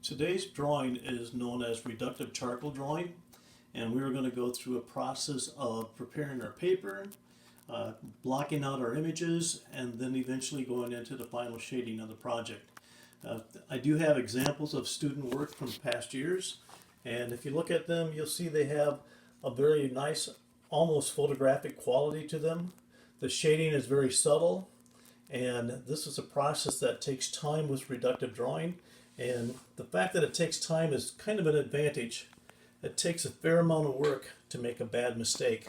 Today's drawing is known as reductive charcoal drawing, and we are going to go through a process of preparing our paper, blocking out our images, and then eventually going into the final shading of the project. I do have examples of student work from past years, and if you look at them, you'll see they have a very nice, almost photographic quality to them. The shading is very subtle, and this is a process that takes time with reductive drawing. And the fact that it takes time is kind of an advantage. It takes a fair amount of work to make a bad mistake.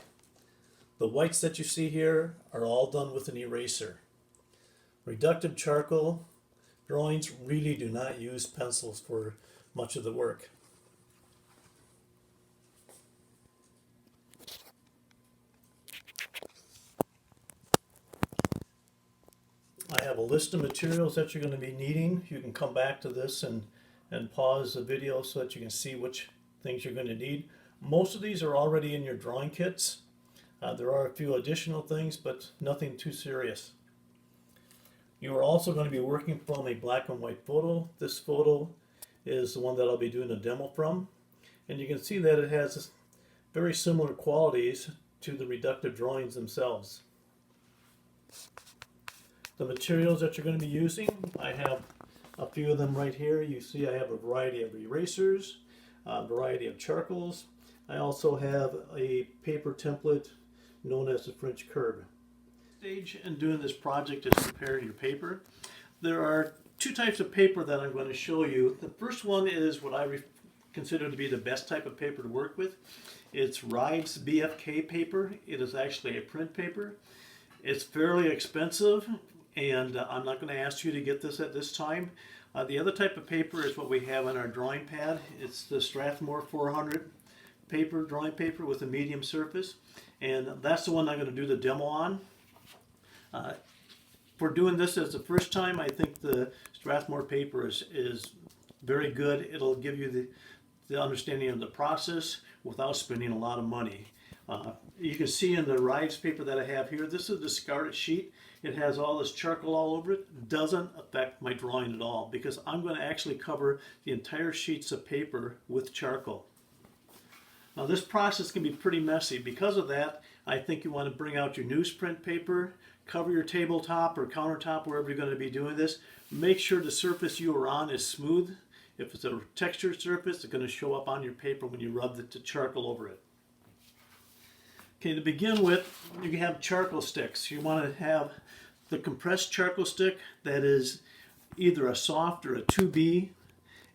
The whites that you see here are all done with an eraser. Reductive charcoal drawings really do not use pencils for much of the work. I have a list of materials that you're going to be needing. You can come back to this and pause the video so that you can see which things you're going to need. Most of these are already in your drawing kits. There are a few additional things, but nothing too serious. You are also going to be working from a black and white photo. This photo is the one that I'll be doing a demo from. And you can see that it has very similar qualities to the reductive drawings themselves. The materials that you're going to be using, I have a few of them right here. You see I have a variety of erasers, a variety of charcoals. I also have a paper template known as the French curve. Stage in doing this project is preparing your paper. There are two types of paper that I'm going to show you. The first one is what I consider to be the best type of paper to work with. It's Rives BFK paper. It is actually a print paper. It's fairly expensive, and I'm not going to ask you to get this at this time. The other type of paper is what we have on our drawing pad. It's the Strathmore 400 paper, drawing paper with a medium surface, and that's the one I'm going to do the demo on. For doing this as the first time, I think the Strathmore paper is very good. It'll give you the understanding of the process without spending a lot of money. You can see in the Rives paper that I have here, this is a discarded sheet. It has all this charcoal all over it. Doesn't affect my drawing at all because I'm going to actually cover the entire sheets of paper with charcoal. Now this process can be pretty messy. Because of that, I think you want to bring out your newsprint paper, cover your tabletop or countertop wherever you're going to be doing this. Make sure the surface you are on is smooth. If it's a textured surface, it's going to show up on your paper when you rub the charcoal over it. Okay, to begin with, you can have charcoal sticks. You want to have the compressed charcoal stick that is either a soft or a 2B,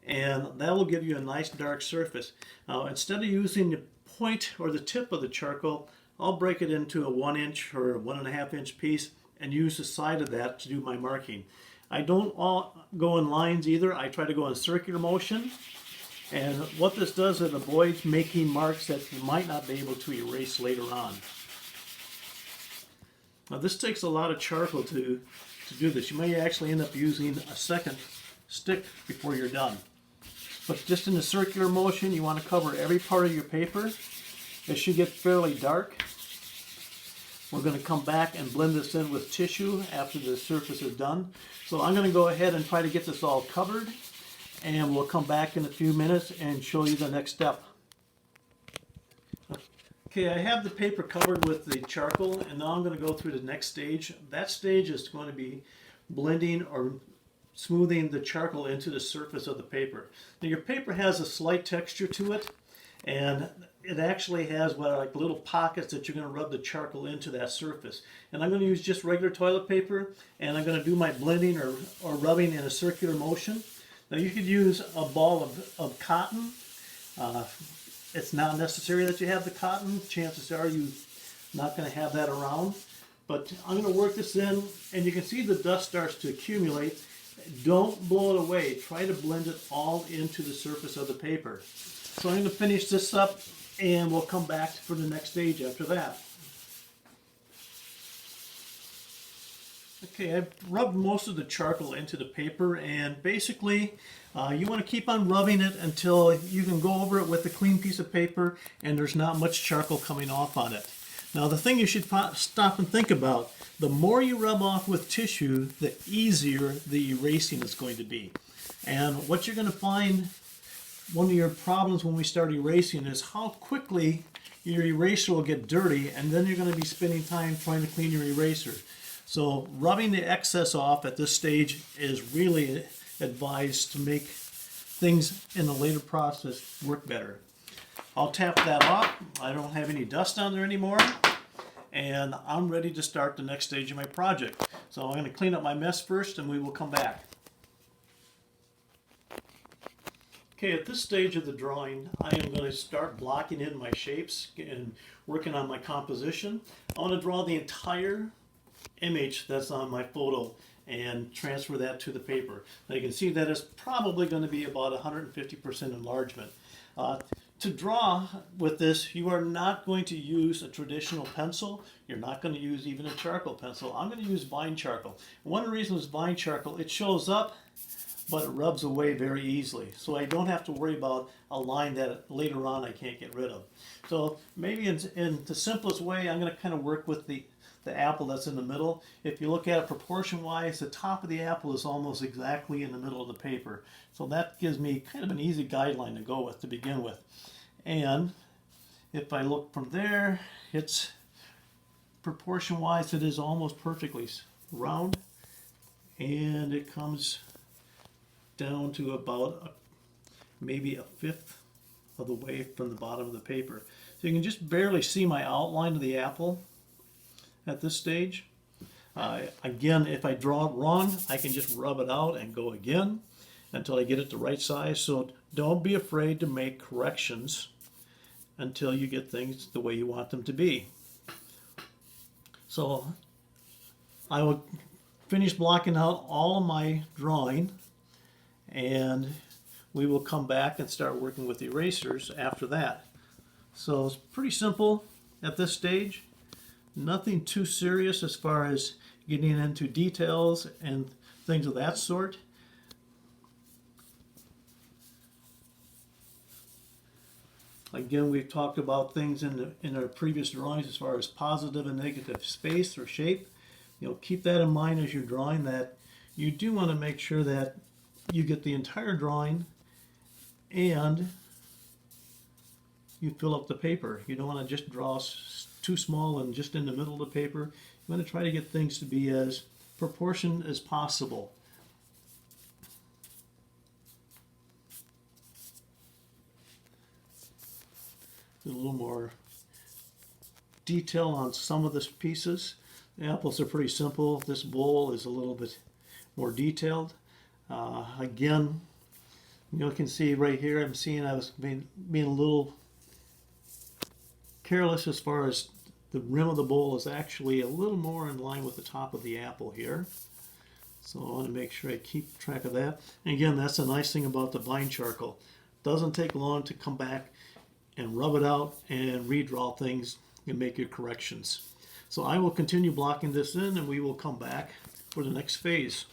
and that will give you a nice dark surface. Now, instead of using the point or the tip of the charcoal, I'll break it into a 1 inch or 1.5 inch piece and use the side of that to do my marking. I don't all go in lines either. I try to go in circular motion. And what this does, it avoids making marks that you might not be able to erase later on. Now this takes a lot of charcoal to do this. You may actually end up using a second stick before you're done. But just in the circular motion, you want to cover every part of your paper. It should get fairly dark. We're going to come back and blend this in with tissue after the surface is done. So I'm going to go ahead and try to get this all covered, and we'll come back in a few minutes and show you the next step. Okay, I have the paper covered with the charcoal, and now I'm going to go through the next stage. That stage is going to be blending or smoothing the charcoal into the surface of the paper. Now your paper has a slight texture to it, and it actually has what are like little pockets that you're going to rub the charcoal into that surface. And I'm going to use just regular toilet paper, and I'm going to do my blending or rubbing in a circular motion. Now you could use a ball of cotton. It's not necessary that you have the cotton. Chances are you're not going to have that around. But I'm going to work this in, and you can see the dust starts to accumulate. Don't blow it away. Try to blend it all into the surface of the paper. So I'm going to finish this up, and we'll come back for the next stage after that. Okay, I've rubbed most of the charcoal into the paper, and basically you want to keep on rubbing it until you can go over it with a clean piece of paper and there's not much charcoal coming off on it. Now the thing you should stop and think about, the more you rub off with tissue, the easier the erasing is going to be. And what you're going to find, one of your problems when we start erasing is how quickly your eraser will get dirty, and then you're going to be spending time trying to clean your eraser. So rubbing the excess off at this stage is really advised to make things in the later process work better. I'll tap that off. I don't have any dust on there anymore, and I'm ready to start the next stage of my project. So I'm going to clean up my mess first, and we will come back. Okay, at this stage of the drawing, I am going to start blocking in my shapes and working on my composition. I want to draw the entire image that's on my photo and transfer that to the paper. Now you can see that it's probably going to be about 150% enlargement. To draw with this, you are not going to use a traditional pencil. You're not going to use even a charcoal pencil. I'm going to use Vine charcoal. One of the reasons Vine charcoal, it shows up, but it rubs away very easily. So I don't have to worry about a line that later on I can't get rid of. So maybe in the simplest way, I'm going to kind of work with the apple that's in the middle. If you look at it proportion-wise, the top of the apple is almost exactly in the middle of the paper. So that gives me kind of an easy guideline to go with to begin with. And if I look from there, it's proportion-wise, it is almost perfectly round, and it comes down to about maybe a fifth of the way from the bottom of the paper. So you can just barely see my outline of the apple at this stage. Again, if I draw it wrong, I can just rub it out and go again until I get it the right size. So don't be afraid to make corrections until you get things the way you want them to be. So I will finish blocking out all of my drawing, and we will come back and start working with erasers after that. So it's pretty simple at this stage. Nothing too serious as far as getting into details and things of that sort. Again, we've talked about things in our previous drawings as far as positive and negative space or shape. You know, keep that in mind as you're drawing, that you do want to make sure that you get the entire drawing and you fill up the paper. You don't want to just draw too small and just in the middle of the paper. You want to try to get things to be as proportioned as possible. A little more detail on some of the pieces. The apples are pretty simple. This bowl is a little bit more detailed. Again, you can see right here, I'm seeing I was being a little careless as far as the rim of the bowl is actually a little more in line with the top of the apple here. So I want to make sure I keep track of that. And again, that's the nice thing about the Vine charcoal. It doesn't take long to come back and rub it out and redraw things and make your corrections. So I will continue blocking this in, and we will come back for the next phase.